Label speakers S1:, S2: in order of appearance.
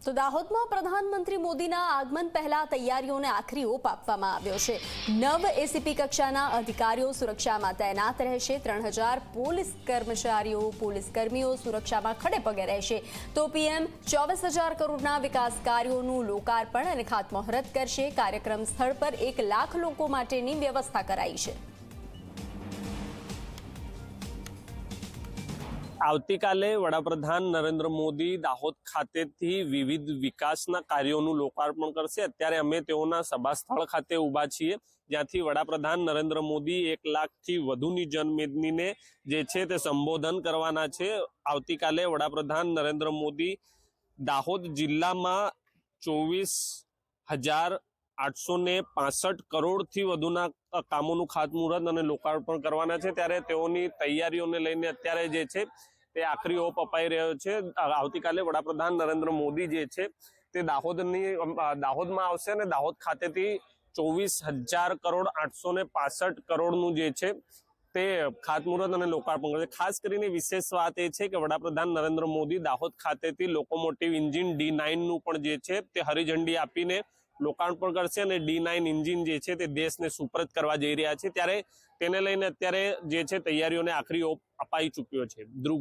S1: તો દાહોદમાં પ્રધાનમંત્રી મોદીના આગમન પહેલા તૈયારીઓને આખરી ઓપ આપવામાં આવ્યો છે। 9 એસીપી કક્ષાના અધિકારીઓ સુરક્ષામાં તૈનાત રહેશે। 3000 પોલીસ કર્મીઓ સુરક્ષામાં ખડે પગે રહેશે। તો પીએમ 24,000 કરોડના વિકાસ કાર્યોનું લોકાર્પણ અને ખાતમુહૂર્ત કરશે। કાર્યક્રમ સ્થળ પર 1 લાખ લોકો માટેની વ્યવસ્થા કરાઈ છે।
S2: આવતીકાલે વડાપ્રધાન નરેન્દ્ર મોદી દાહોદ ખાતેથી વિવિધ વિકાસના કાર્યોનું લોકાર્પણ કરશે। અત્યારે અમે તેઓના સભા સ્થળ ખાતે ઊભા છીએ, જ્યાંથી વડાપ્રધાન નરેન્દ્ર મોદી 1 લાખથી વધુની જનમેદનીને જે છે તે સંબોધન કરવાના છે। આવતીકાલે વડાપ્રધાન નરેન્દ્ર મોદી દાહોદ જિલ્લામાં 24,865 કરોડથી વધુના કામોનું ખાતમુહૂર્ત અને લોકાર્પણ કરવાના છે। ત્યારે તેઓની તૈયારીઓને લઈને અત્યારે જે છે તે આખરી ઓપ અપાઈ રહ્યો છે। આવતીકાલે વડાપ્રધાન નરેન્દ્ર મોદી જે છે તે દાહોદમાં આવશે અને દાહોદ ખાતેથી 24,865 કરોડનું જે છે તે ખાતમુહૂર્ત અને લોકાર્પણ કરશે। ખાસ કરીને વિશેષ વાત એ છે કે વડાપ્રધાન નરેન્દ્ર મોદી દાહોદ ખાતેથી લોકોમોટિવ એન્જિન D9નું પણ જે છે તે હરીઝંડી આપીને લોકાર્પણ કરશે અને D9 એન્જિન જે છે તે દેશને સુપરત કરવા જઈ રહ્યા છે। ત્યારે તેને લઈને અત્યારે જે છે તૈયારીઓને આખરી ઓપ અપાઈ ચૂક્યો છે। ધ્રુવ